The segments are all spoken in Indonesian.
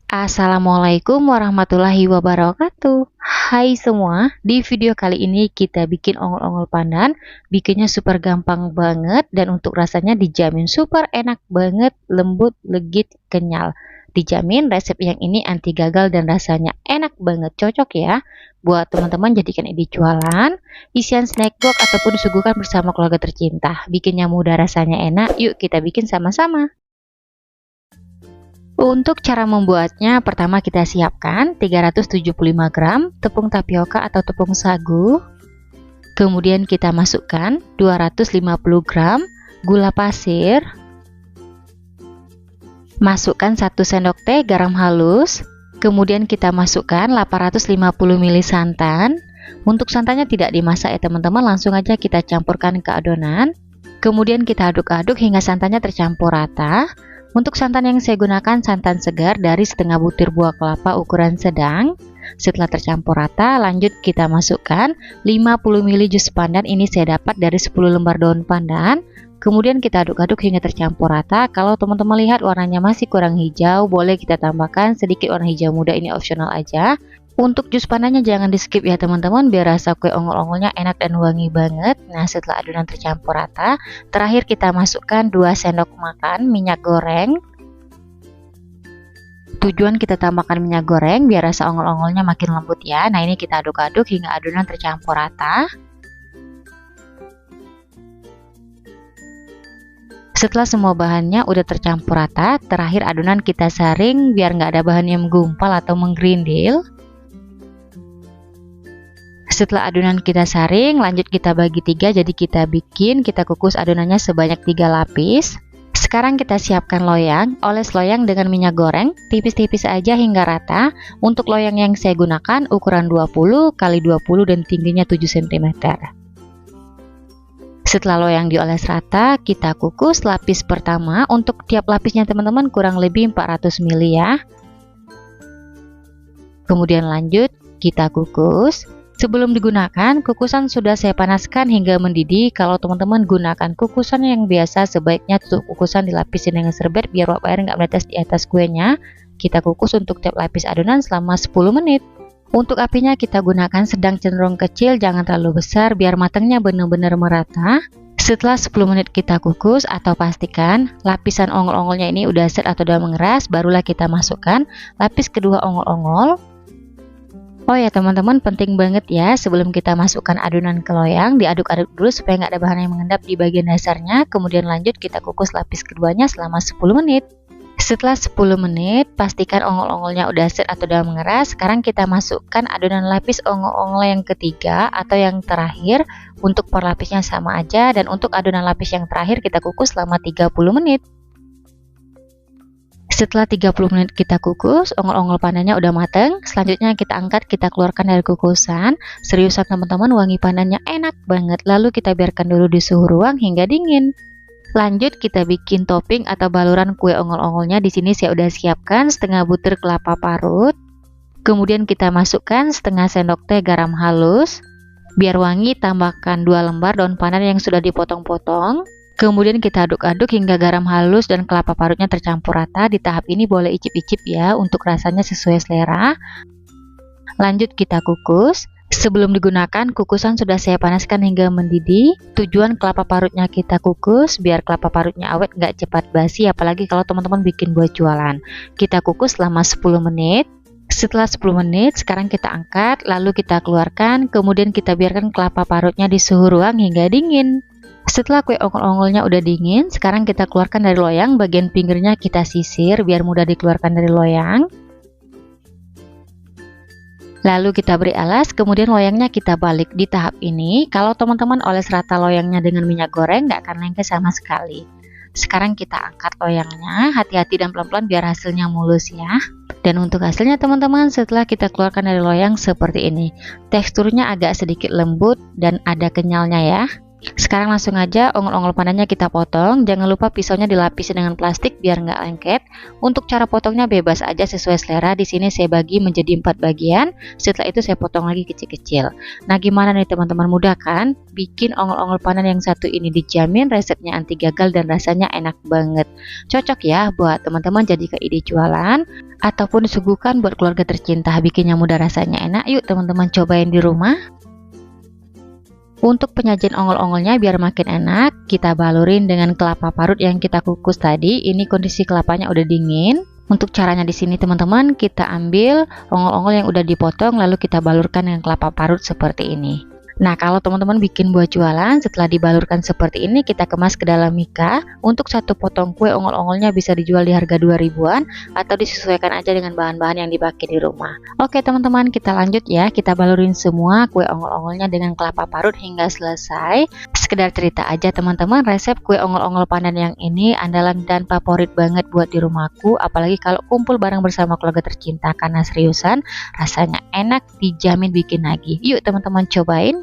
Assalamualaikum warahmatullahi wabarakatuh. Hai semua, di video kali ini kita bikin ongol-ongol pandan. Bikinnya super gampang banget dan untuk rasanya dijamin super enak banget, lembut, legit, kenyal. Dijamin resep yang ini anti gagal dan rasanya enak banget, cocok ya buat teman-teman jadikan ini jualan, isian snack box ataupun disuguhkan bersama keluarga tercinta. Bikinnya mudah, rasanya enak. Yuk kita bikin sama-sama. Untuk cara membuatnya, pertama kita siapkan 375 gram tepung tapioka atau tepung sagu. Kemudian kita masukkan 250 gram gula pasir. Masukkan 1 sendok teh garam halus. Kemudian kita masukkan 850 ml santan. Untuk santannya tidak dimasak ya teman-teman, langsung aja kita campurkan ke adonan. Kemudian kita aduk-aduk hingga santannya tercampur rata. Untuk santan yang saya gunakan santan segar dari setengah butir buah kelapa ukuran sedang. Setelah tercampur rata, lanjut kita masukkan 50 ml jus pandan. Ini saya dapat dari 10 lembar daun pandan. Kemudian kita aduk-aduk hingga tercampur rata. Kalau teman-teman lihat warnanya masih kurang hijau, boleh kita tambahkan sedikit warna hijau muda, ini opsional aja. Untuk jus pandannya jangan di skip ya teman-teman, biar rasa kue ongol-ongolnya enak dan wangi banget. Nah, setelah adonan tercampur rata, terakhir kita masukkan 2 sendok makan minyak goreng. Tujuan kita tambahkan minyak goreng biar rasa ongol-ongolnya makin lembut ya. Nah, ini kita aduk-aduk hingga adonan tercampur rata. Setelah semua bahannya udah tercampur rata, terakhir adonan kita saring biar nggak ada bahan yang menggumpal atau menggerindil. Setelah adonan kita saring, lanjut kita bagi 3, jadi kita kukus adonannya sebanyak 3 lapis. Sekarang kita siapkan loyang, oles loyang dengan minyak goreng, tipis-tipis aja hingga rata. Untuk loyang yang saya gunakan ukuran 20 x 20 dan tingginya 7 cm. Setelah loyang dioles rata, kita kukus lapis pertama. Untuk tiap lapisnya teman-teman kurang lebih 400 ml ya. Kemudian lanjut kita kukus. Sebelum digunakan, kukusan sudah saya panaskan hingga mendidih. Kalau teman-teman gunakan kukusan yang biasa, sebaiknya tutup kukusan dilapisin dengan serbet biar uap air nggak menetes di atas kuenya. Kita kukus untuk tiap lapis adonan selama 10 menit. Untuk apinya kita gunakan sedang cenderung kecil, jangan terlalu besar biar matangnya benar-benar merata. Setelah 10 menit kita kukus atau pastikan lapisan ongol-ongolnya ini udah set atau udah mengeras, barulah kita masukkan lapis kedua ongol-ongol. Oh ya teman-teman, penting banget ya sebelum kita masukkan adonan ke loyang, diaduk-aduk dulu supaya nggak ada bahan yang mengendap di bagian dasarnya. Kemudian lanjut kita kukus lapis keduanya selama 10 menit. Setelah 10 menit, pastikan ongol-ongolnya udah set atau udah mengeras. Sekarang kita masukkan adonan lapis ongol-ongol yang ketiga atau yang terakhir. Untuk per lapisnya sama aja, dan untuk adonan lapis yang terakhir kita kukus selama 30 menit. Setelah 30 menit kita kukus, ongol-ongol pandannya udah mateng. Selanjutnya kita angkat, kita keluarkan dari kukusan. Seriusan teman-teman, wangi pandannya enak banget. Lalu kita biarkan dulu di suhu ruang hingga dingin. Lanjut kita bikin topping atau baluran kue ongol-ongolnya. Di sini saya udah siapkan setengah butir kelapa parut. Kemudian kita masukkan setengah sendok teh garam halus. Biar wangi, tambahkan 2 lembar daun pandan yang sudah dipotong-potong. Kemudian kita aduk-aduk hingga garam halus dan kelapa parutnya tercampur rata. Di tahap ini boleh icip-icip ya, untuk rasanya sesuai selera. Lanjut kita kukus. Sebelum digunakan, kukusan sudah saya panaskan hingga mendidih. Tujuan kelapa parutnya kita kukus biar kelapa parutnya awet, nggak cepat basi, apalagi kalau teman-teman bikin buat jualan. Kita kukus selama 10 menit. Setelah 10 menit, sekarang kita angkat, lalu kita keluarkan. Kemudian kita biarkan kelapa parutnya di suhu ruang hingga dingin. Setelah kue ongol-ongolnya udah dingin, sekarang kita keluarkan dari loyang. Bagian pinggirnya kita sisir biar mudah dikeluarkan dari loyang. Lalu kita beri alas, kemudian loyangnya kita balik. Di tahap ini, kalau teman-teman oles rata loyangnya dengan minyak goreng, nggak akan lengket sama sekali. Sekarang kita angkat loyangnya, hati-hati dan pelan-pelan biar hasilnya mulus ya. Dan untuk hasilnya teman-teman, setelah kita keluarkan dari loyang seperti ini. Teksturnya agak sedikit lembut dan ada kenyalnya ya. Sekarang langsung aja ongol-ongol panennya kita potong. Jangan lupa pisaunya dilapisi dengan plastik biar nggak lengket. Untuk cara potongnya bebas aja sesuai selera. Di sini saya bagi menjadi 4 bagian. Setelah itu saya potong lagi kecil-kecil. Nah, gimana nih teman-teman, mudah kan? Bikin ongol-ongol panen yang satu ini dijamin resepnya anti gagal dan rasanya enak banget. Cocok ya buat teman-teman jadi ke ide jualan ataupun disuguhkan buat keluarga tercinta. Bikinnya mudah, rasanya enak. Yuk teman-teman cobain di rumah. Untuk penyajian ongol-ongolnya biar makin enak, kita balurin dengan kelapa parut yang kita kukus tadi. Ini kondisi kelapanya udah dingin. Untuk caranya di sini teman-teman, kita ambil ongol-ongol yang udah dipotong lalu kita balurkan dengan kelapa parut seperti ini. Nah, kalau teman-teman bikin buat jualan, setelah dibalurkan seperti ini, kita kemas ke dalam mika. Untuk satu potong kue ongol-ongolnya bisa dijual di harga 2 ribuan atau disesuaikan aja dengan bahan-bahan yang dipakai di rumah. Oke teman-teman, kita lanjut ya. Kita balurin semua kue ongol-ongolnya dengan kelapa parut hingga selesai. Sekedar cerita aja teman-teman, resep kue ongol-ongol pandan yang ini andalan dan favorit banget buat di rumahku. Apalagi kalau kumpul bareng bersama keluarga tercinta, karena seriusan rasanya enak, dijamin bikin lagi. Yuk teman-teman cobain.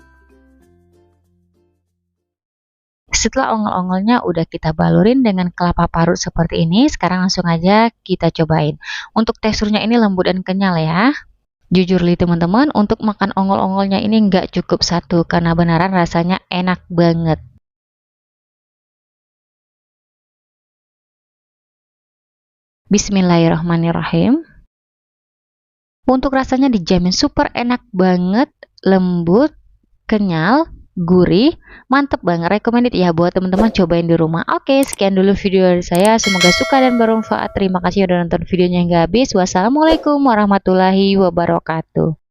Setelah ongol-ongolnya udah kita balurin dengan kelapa parut seperti ini, sekarang langsung aja kita cobain. Untuk teksturnya ini lembut dan kenyal ya. Jujur li teman-teman, untuk makan ongol-ongolnya ini nggak cukup satu, karena beneran rasanya enak banget. Bismillahirrahmanirrahim. Untuk rasanya dijamin super enak banget, lembut, kenyal, gurih, mantep banget, recommended ya buat teman-teman cobain di rumah. Oke, sekian dulu video dari saya, semoga suka dan bermanfaat. Terima kasih udah nonton videonya hingga habis. Wassalamualaikum warahmatullahi wabarakatuh.